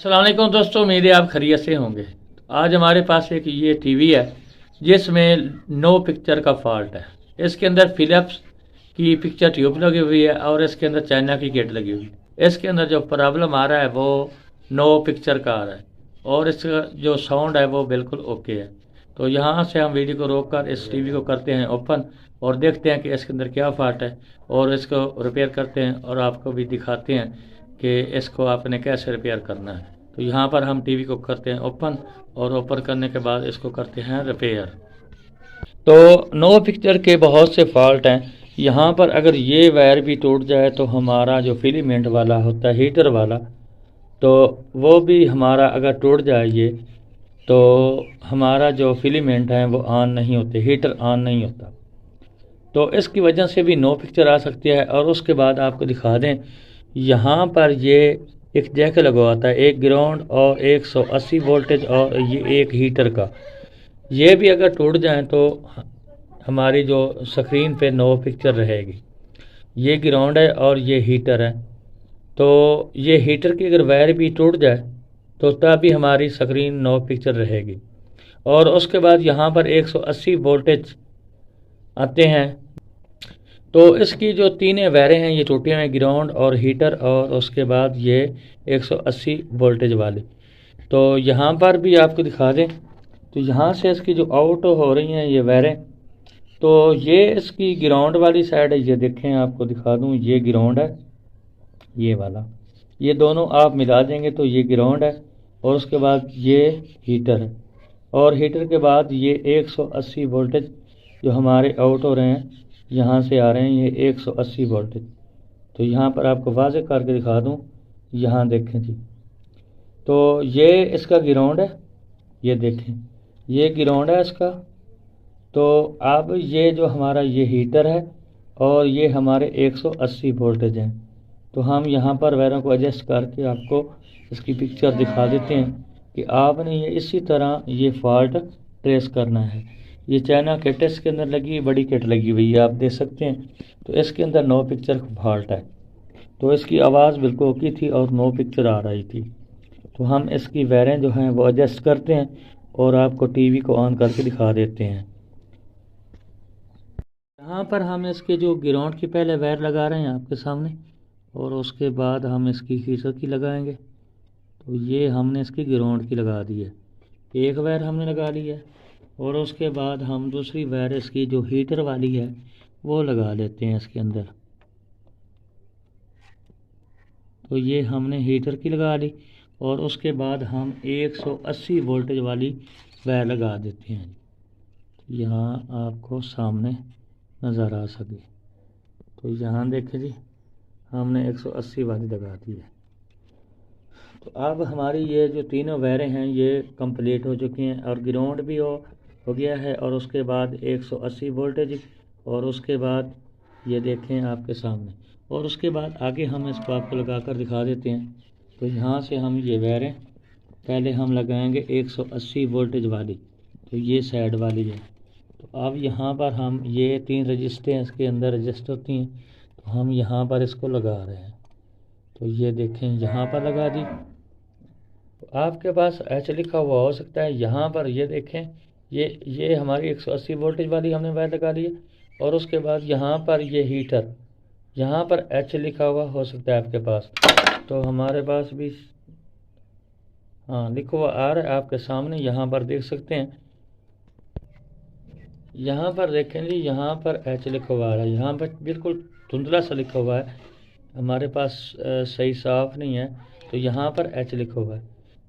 अस्सलाम वालेकुम दोस्तों, उम्मीद है आप खैरियत से होंगे। आज हमारे पास एक ये टीवी है जिसमें नो पिक्चर का फॉल्ट है। इसके अंदर फिलिप्स की पिक्चर ट्यूब लगी हुई है और इसके अंदर चाइना की गेट लगी हुई है। इसके अंदर जो प्रॉब्लम आ रहा है वो नो पिक्चर का आ रहा है और इसका जो साउंड है वो बिल्कुल ओके है। तो यहाँ से हम वीडियो को रोक कर इस टीवी को करते हैं ओपन और देखते हैं कि इसके अंदर क्या फॉल्ट है और इसको रिपेयर करते हैं और आपको भी दिखाते हैं कि इसको आपने कैसे रिपेयर करना है। तो यहाँ पर हम टीवी को करते हैं ओपन और ओपन करने के बाद इसको करते हैं रिपेयर। तो नो पिक्चर के बहुत से फॉल्ट हैं। यहाँ पर अगर ये वायर भी टूट जाए तो हमारा जो फिलीमेंट वाला होता है हीटर वाला, तो वो भी हमारा अगर टूट जाए ये, तो हमारा जो फिलीमेंट है वो ऑन नहीं होते, हीटर ऑन नहीं होता। तो इसकी वजह से भी नो पिक्चर आ सकती है। और उसके बाद आपको दिखा दें, यहाँ पर ये एक जैक लगा होता है, एक ग्राउंड और 180 वोल्टेज और ये एक हीटर का। ये भी अगर टूट जाए तो हमारी जो स्क्रीन पे नो पिक्चर रहेगी। ये ग्राउंड है और ये हीटर है। तो ये हीटर की अगर वायर भी टूट जाए तो तब भी हमारी स्क्रीन नो पिक्चर रहेगी। और उसके बाद यहाँ पर 180 वोल्टेज आते हैं। तो इसकी जो तीन वायरें हैं ये टूटी हुई हैं, ग्राउंड और हीटर और उसके बाद ये 180 वोल्टेज वाली। तो यहाँ पर भी आपको दिखा दें, तो यहाँ से इसकी जो आउट हो रही हैं ये वायरें, तो ये इसकी ग्राउंड वाली साइड है। ये देखें, आपको दिखा दूँ, ये ग्राउंड है, ये वाला, ये दोनों आप मिला देंगे तो ये ग्राउंड है और उसके बाद ये हीटर है और हीटर के बाद ये 180 वोल्टेज जो हमारे आउट हो रहे हैं यहाँ से आ रहे हैं, ये 180 वोल्टेज। तो यहाँ पर आपको वाज़े करके दिखा दूँ, यहाँ देखें जी, तो ये इसका ग्राउंड है, ये देखें, ये ग्राउंड है इसका। तो अब ये जो हमारा ये हीटर है और ये हमारे 180 वोल्टेज हैं। तो हम यहाँ पर वायरों को एडजस्ट करके आपको इसकी पिक्चर दिखा देते हैं कि आपने ये इसी तरह ये फॉल्ट ट्रेस करना है। ये चाइना किट के अंदर लगी, बड़ी किट लगी हुई है, आप देख सकते हैं। तो इसके अंदर नो पिक्चर फॉल्ट है। तो इसकी आवाज़ बिल्कुल ओके थी और नो पिक्चर आ रही थी। तो हम इसकी वायरें जो हैं वो एडजस्ट करते हैं और आपको टीवी को ऑन करके दिखा देते हैं। यहाँ पर हम इसके जो ग्राउंड की पहले वायर लगा रहे हैं आपके सामने और उसके बाद हम इसकी हीटर की लगाएंगे। तो ये हमने इसकी ग्राउंड की लगा दी है, एक वायर हमने लगा ली है और उसके बाद हम दूसरी वायर इसकी जो हीटर वाली है वो लगा लेते हैं इसके अंदर। तो ये हमने हीटर की लगा ली और उसके बाद हम 180 वोल्टेज वाली वायर लगा देते हैं। यहाँ आपको सामने नज़र आ सके, तो यहाँ देखें जी, हमने 180 वाली लगा दी है। तो अब हमारी ये जो तीनों वायरें हैं ये कंप्लीट हो चुकी हैं और ग्राउंड भी हो गया है और उसके बाद 180 वोल्टेज और उसके बाद ये देखें आपके सामने। और उसके बाद आगे हम इसको आपको लगा कर दिखा देते हैं। तो यहाँ से हम ये वायरें पहले हम लगाएंगे 180 वोल्टेज वाली, तो ये साइड वाली है। तो अब यहाँ पर हम ये 3 रजिस्टरें इसके अंदर एडजस्ट होती हैं, तो हम यहाँ पर इसको लगा रहे हैं। तो ये देखें, यहाँ पर लगा दी। तो आपके पास एच लिखा हुआ हो सकता है, यहाँ पर ये देखें, ये हमारी 180 वोल्टेज वाली हमने वायर लगा ली है और उसके बाद यहाँ पर ये हीटर, यहाँ पर एच लिखा हुआ हो सकता है आपके पास। तो हमारे पास भी हाँ लिखा हुआ आ रहा है आपके सामने, यहाँ पर देख सकते हैं। यहाँ पर देखें जी, यहाँ पर एच लिखा हुआ आ रहा है, यहाँ पर बिल्कुल धुंधला सा लिखा हुआ है, हमारे पास सही साफ नहीं है। तो यहाँ पर एच लिखा हुआ है,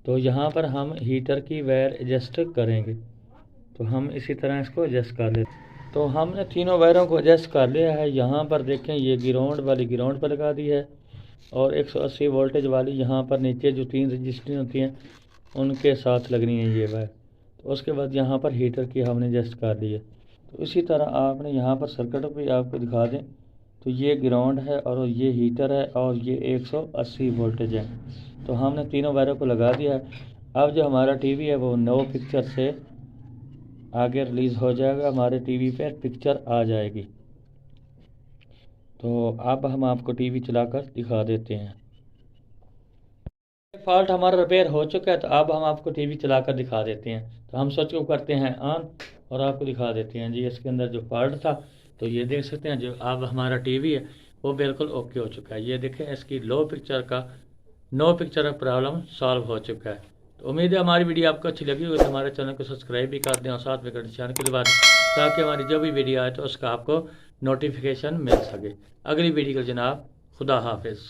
तो यहाँ पर हम हीटर की वायर एडजस्ट करेंगे। तो हम इसी तरह इसको एडजस्ट कर लेते। तो हमने तीनों वायरों को एडजस्ट कर लिया है। यहाँ पर देखें, ये ग्राउंड वाली ग्राउंड पर लगा दी है और 180 वोल्टेज वाली यहाँ पर नीचे जो 3 रजिस्टरें होती हैं उनके साथ लगनी है ये वायर। तो उसके बाद यहाँ पर हीटर की हमने एडजस्ट कर ली है। तो इसी तरह आपने यहाँ पर सर्किट भी आपको दिखा दें, तो ये ग्राउंड है और ये हीटर है और ये 180 वोल्टेज है। तो हमने तीनों वायरों को लगा दिया है। अब जो हमारा टीवी है वो नो पिक्चर से आगे रिलीज़ हो जाएगा, हमारे टीवी पे पिक्चर आ जाएगी। तो अब हम आपको टीवी चलाकर दिखा देते हैं। फॉल्ट हमारा रिपेयर हो चुका है, तो अब हम आपको टीवी चलाकर दिखा देते हैं। तो हम स्विच को करते हैं ऑन और आपको दिखा देते हैं जी इसके अंदर जो फॉल्ट था। तो ये देख सकते हैं जो अब हमारा टीवी है वो बिल्कुल ओके हो चुका है। ये देखें इसकी नो पिक्चर प्रॉब्लम सॉल्व हो चुका है। तो उम्मीद है हमारी वीडियो आपको अच्छी लगी होगी, तो हमारे चैनल को सब्सक्राइब भी कर दें और साथ में घंटी निशान को दबा दें, ताकि हमारी जो भी वीडियो आए तो उसका आपको नोटिफिकेशन मिल सके। अगली वीडियो को जनाब, खुदा हाफिज़।